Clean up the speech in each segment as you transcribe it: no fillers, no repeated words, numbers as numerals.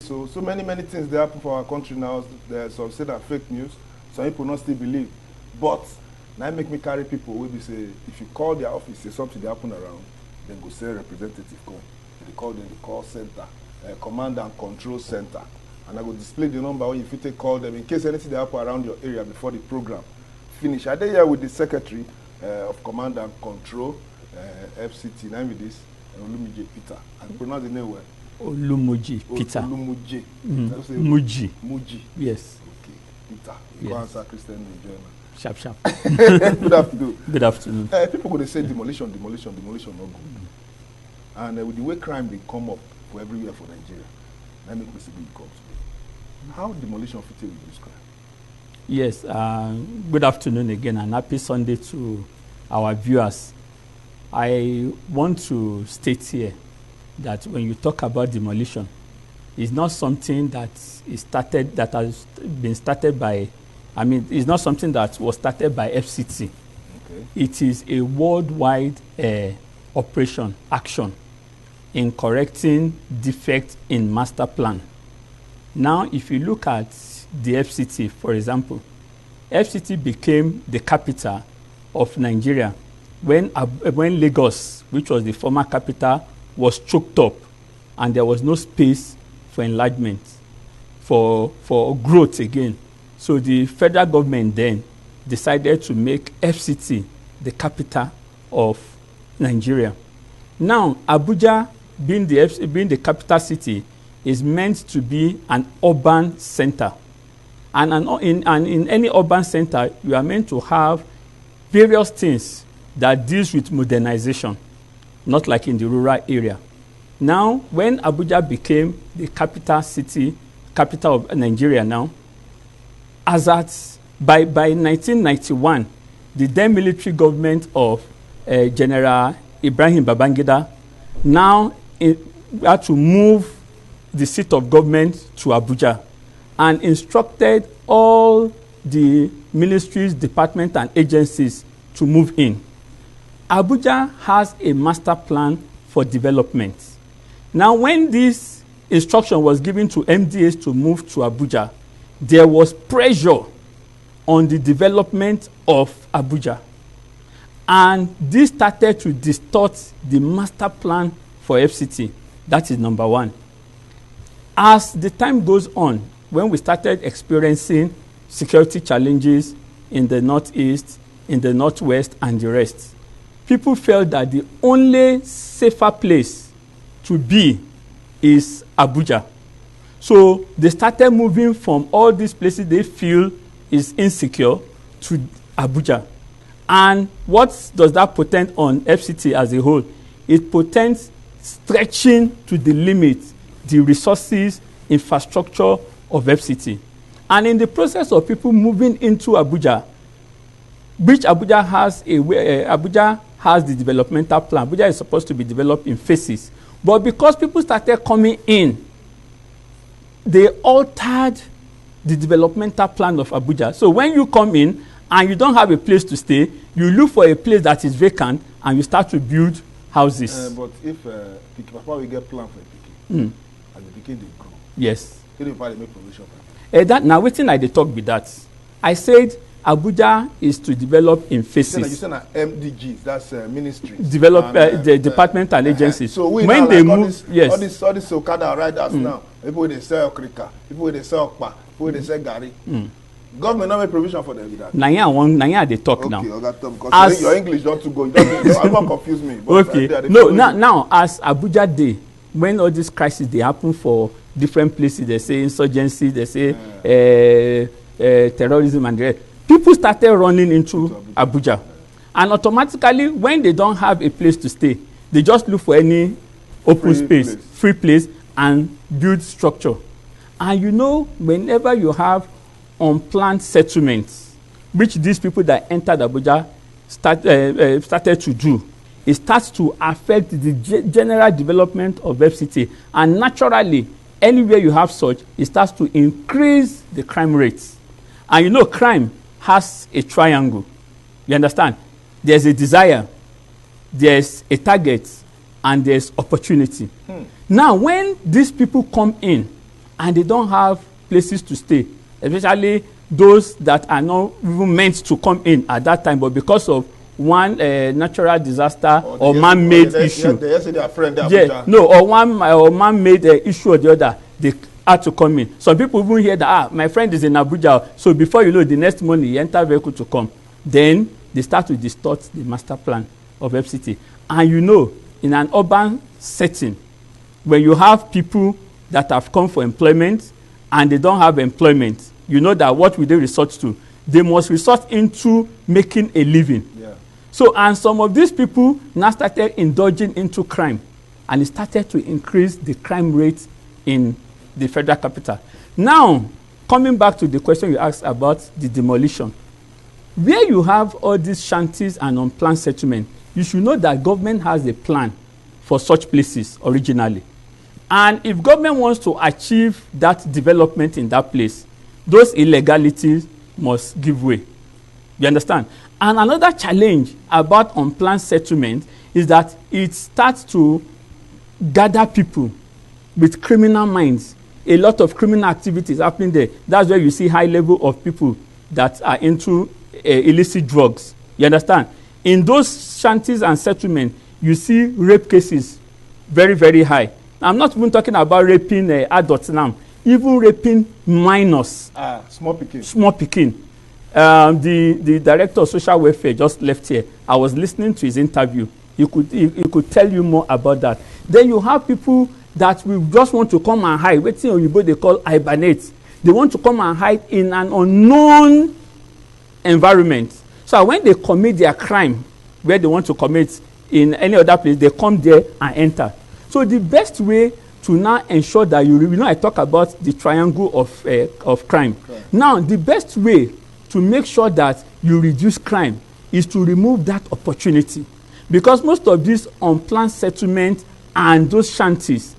So many things they happen for our country now. There's some say that fake news. Some people not still believe. But now make me carry people where we say if you call their office, say something they happen around, then go say representative come. They call them the call center, command and control center, and I go display the number when you fit take call them in case anything they happen around your area before the program finish. I dey here with the secretary of command and control, FCTA. Name with this OLUMUJI Peter. I pronounce the name well. OLUMUJI Peter. OLUMUJI. Muji. Muji. Yes. Okay. Peter. You yes. Answer Christian in German. Sharp. Good afternoon. Good afternoon. People go to say demolition, no go. And with the way crime they come up for everywhere for Nigeria, that make me say big come today. How demolition fit reduce crime? Yes. Good afternoon again, and happy Sunday to our viewers. I want to state here that when you talk about demolition, it's not something that has been started by. I mean, it's not something that was started by FCT. Okay. It is a worldwide operation, action in correcting defects in master plan. Now, if you look at the FCT, for example, FCT became the capital of Nigeria when Lagos, which was the former capital, was choked up and there was no space for enlargement, for growth again. So the federal government then decided to make FCT the capital of Nigeria. Now, Abuja, being the capital city, is meant to be an urban center. And in any urban center, you are meant to have various things that deals with modernization, not like in the rural area. Now, when Abuja became the capital city, capital of Nigeria now, by 1991, the then military government of General Ibrahim Babangida now had to move the seat of government to Abuja and instructed all the ministries, departments, and agencies to move in. Abuja has a master plan for development. Now, when this instruction was given to MDAs to move to Abuja, there was pressure on the development of Abuja. And this started to distort the master plan for FCT. That is number one. As the time goes on, when we started experiencing security challenges in the northeast, in the northwest, and the rest, people felt that the only safer place to be is Abuja. So they started moving from all these places they feel is insecure to Abuja. And what does that portend on FCT as a whole? It portends stretching to the limit the resources, infrastructure of FCT. And in the process of people moving into Abuja, which Abuja has the developmental plan. Abuja is supposed to be developed in phases. But because people started coming in, they altered the developmental plan of Abuja. So when you come in and you don't have a place to stay, you look for a place that is vacant and you start to build houses. But if Papa will get plan for a Pikin, and the Pikin they grow, yes, they make provision for that. Now, waiting I dey talk with that. I said Abuja is to develop in phases. You said MDGs, that's ministries. Develop and, the department and agencies. So we when now, they like, move, yes. All these Okada riders now, people they sell Okrika, people they sell Okpa, people they sell Gari. Government not make provision for them with that. Naya they talk now. Okay, because your English don't to go. You don't confuse me. Okay. No, now as Abuja Day, when all these crises they happen for different places, they say insurgency, they say terrorism and the rest. People started running into Abuja. And automatically, when they don't have a place to stay, they just look for any free place, and build structure. And you know, whenever you have unplanned settlements, which these people that entered Abuja started to do, it starts to affect the general development of FCT. And naturally, anywhere you have such, it starts to increase the crime rates. And you know, crime has a triangle. You understand? There's a desire, there's a target, and there's opportunity. Now, when these people come in and they don't have places to stay, especially those that are not even meant to come in at that time, but because of one natural disaster or man-made issue. They say they are friend. Or man-made issue or the other, they had to come in. Some people even hear that my friend is in Abuja, so before you know, the next morning he enter vehicle to come. Then they start to distort the master plan of FCT. And in an urban setting, when you have people that have come for employment and they don't have employment, that what will they resort to? They must resort into making a living. Yeah. So, and some of these people now started indulging into crime, and it started to increase the crime rate in the federal capital. Now, coming back to the question you asked about the demolition, where you have all these shanties and unplanned settlement, you should know that government has a plan for such places originally. And if government wants to achieve that development in that place, those illegalities must give way. You understand? And another challenge about unplanned settlement is that it starts to gather people with criminal minds. A lot of criminal activities happening there. That's where you see high level of people that are into illicit drugs. You understand? In those shanties and settlements, you see rape cases very, very high. I'm not even talking about raping adults now, even raping minors. Small picking. Small picking. The director of social welfare just left here. I was listening to his interview. He could tell you more about that. Then you have people that will just want to come and hide. Waiting on Igbo, they call hibernate. They want to come and hide in an unknown environment. So when they commit their crime, where they want to commit in any other place, they come there and enter. So the best way to now ensure that I talk about the triangle of crime. Okay. Now, the best way to make sure that you reduce crime is to remove that opportunity, because most of these unplanned settlements and those shanties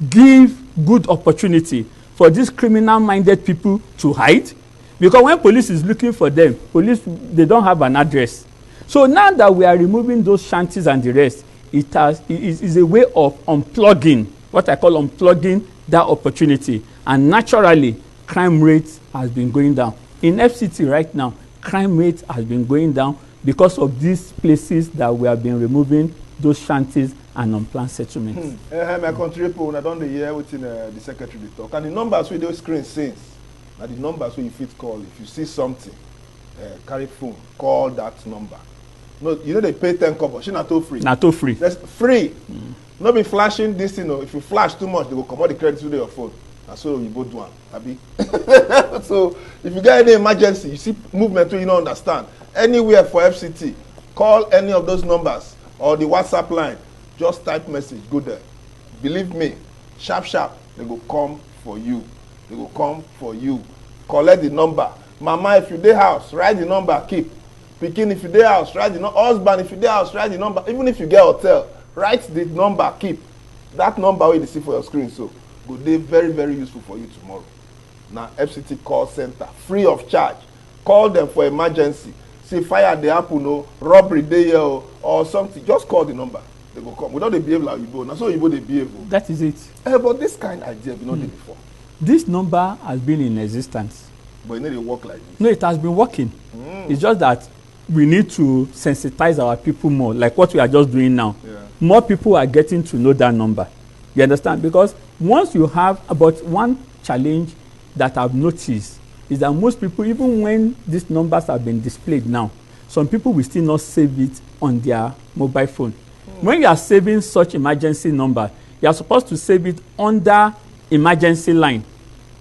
give good opportunity for these criminal-minded people to hide, because when police is looking for them, they don't have an address. So now that we are removing those shanties and the rest, it is a way of unplugging, what I call unplugging that opportunity. And naturally, crime rate has been going down. In FCT right now, crime rate has been going down because of these places that we have been removing those shanties and unplanned settlements. My country people, I don't hear within the secretary talk. And the numbers with those screen since, and the numbers where you fit call. If you see something, carry phone, call that number. No, they pay 10 kobo. She not too free. Not too free. That's free. Not be flashing this, If you flash too much, they will come out the credit to your phone. And so you both do one. Abi. So if you get any emergency, you see movement you don't understand. Anywhere for FCT, call any of those numbers or the WhatsApp line. Just type message, go there. Believe me, sharp, they go come for you. They go come for you. Collect the number. Mama, if you dey house, write the number, keep. Pikin, if you dey house, write the number. Husband, if you dey house, write the number. Even if you get hotel, write the number, keep. That number wey you see for your screen so go dey very, very useful for you tomorrow. Now, FCT call center, free of charge. Call them for emergency. Say fire dey happen, robbery dey here or something. Just call the number. They go come. Without they behave like Igbo. Now so Igbo they behave. That is it. But this kind of idea we not did before. This number has been in existence. But it didn't work like this. No, it has been working. It's just that we need to sensitize our people more, like what we are just doing now. Yeah. More people are getting to know that number. You understand? Because once you have about one challenge that I've noticed is that most people, even when these numbers have been displayed now, some people will still not save it on their mobile phone. When you are saving such emergency number, you are supposed to save it under emergency line.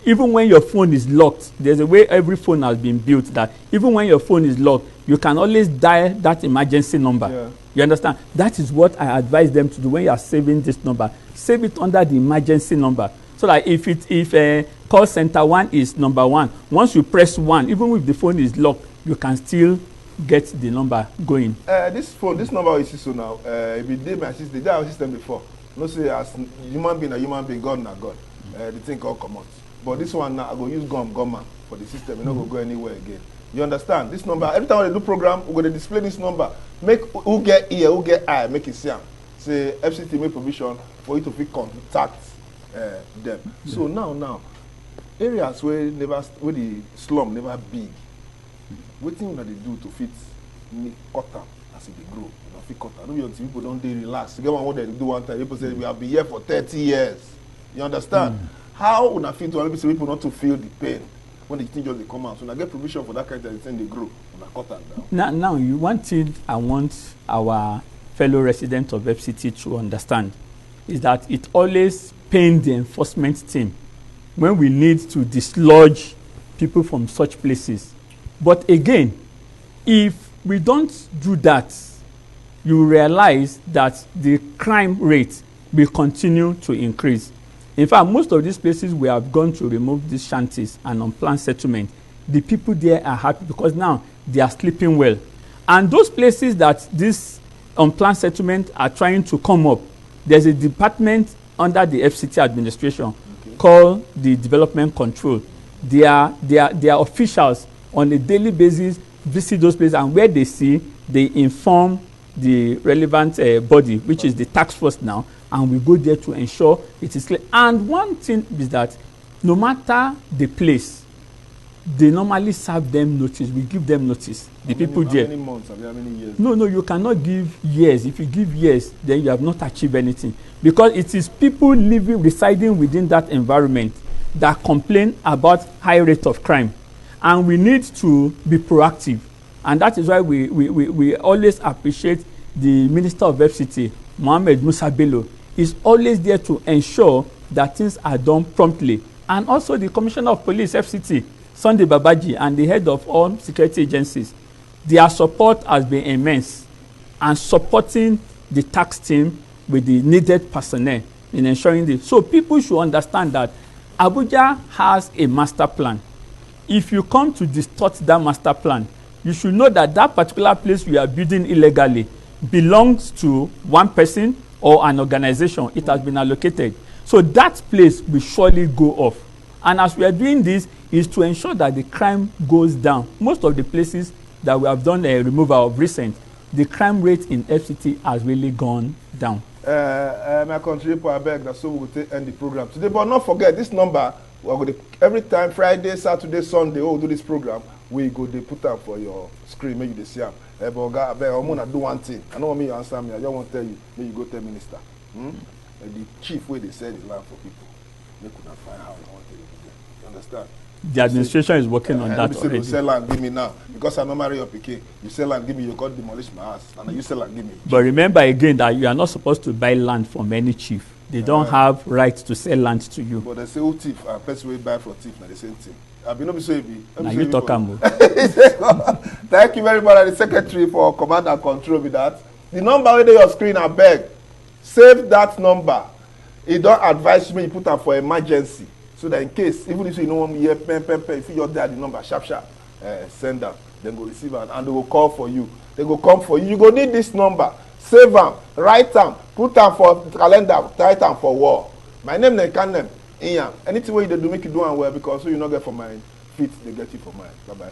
Even when your phone is locked, there's a way every phone has been built that even when your phone is locked, you can always dial that emergency number. Yeah. You understand? That is what I advise them to do when you are saving this number. Save it under the emergency number. So that if call center 1 is number 1, once you press 1, even if the phone is locked, you can still get the number going. This number you see so now, if you did my system, they did our system before. No say as human being, a human being, God na God. The thing all come out. But this one now, I go use gunman for the system. You not go anywhere again. You understand? This number, every time they do program, we're going to display this number. Make who get ear, who get eye, make it see them. Say FCT make provision for you to fit contact them. Yeah. So now, areas where the slum never big, wetin una dey do to fit cut am as e dey grow? Una fit cut am. No be until people don dey relax. You get one what dem do one time. People say we have been here for 30 years. You understand? How una fit do? Say people not to feel the pain when the thing just dey come out. So una get provision for that kind of thing dey grow. Una cut am down. Now, one thing I want our fellow residents of FCT to understand is that it always pains the enforcement team when we need to dislodge people from such places. But again, if we don't do that, you realize that the crime rate will continue to increase. In fact, most of these places we have gone to remove these shanties and unplanned settlement, the people there are happy because now they are sleeping well. And those places that this unplanned settlement are trying to come up, there's a department under the FCT administration called the Development Control. Their officials on a daily basis visit those places, and where they see, they inform the relevant body, which is the task force now, and we go there to ensure it is clear. And one thing is that no matter the place, they normally serve them notice. We give them notice. The people there. How many months? How many years? No, you cannot give years. If you give years, then you have not achieved anything. Because it is people residing within that environment that complain about high rate of crime. And we need to be proactive. And that is why we always appreciate the Minister of FCT, Mohammed Musa Bello, is always there to ensure that things are done promptly. And also the Commissioner of Police, FCT, Sunday Babaji, and the head of all security agencies. Their support has been immense, and supporting the tax team with the needed personnel in ensuring this. So people should understand that Abuja has a master plan. If you come to distort that master plan, you should know that that particular place we are building illegally belongs to one person or an organization. It has been allocated. So that place will surely go off. And as we are doing this, is to ensure that the crime goes down. Most of the places that we have done a removal of recent, the crime rate in FCT has really gone down. My country people, I beg that so we will end the program today. But not forget this number. We're going to, every time Friday, Saturday, Sunday, we do this program. We go they put up for your screen. Maybe they see them. But I beg, I'm gonna do one thing. I know what you answer me. I just want to tell you. Maybe you go tell minister. The chief way they sell the land for people. They could not find how they want to do it. You understand? The administration is working on that already. You sell and give me now because I no marry your pikin. You sell and give me, you got demolish my house, and you sell and give me. But remember again that you are not supposed to buy land from any chief. They don't have rights to sell land to you. But they say who thief and person will buy for thief, now the same thing. I be no be so easy. Now you talk about. Thank you very much, the secretary for command and control with that. The number on your screen, I beg, save that number. It don't advise me you put up for emergency. So that in case, even if you know one year, if you just dial the number, sharp, send them, then go receive it, and they will call for you. They go come for you. You go need this number. Save them, write them, put them for calendar, write them for war. My name is Ekanem, Inyang. Anything you do, make you do and well, because so you not get for my feet, they get you for mine. Bye-bye.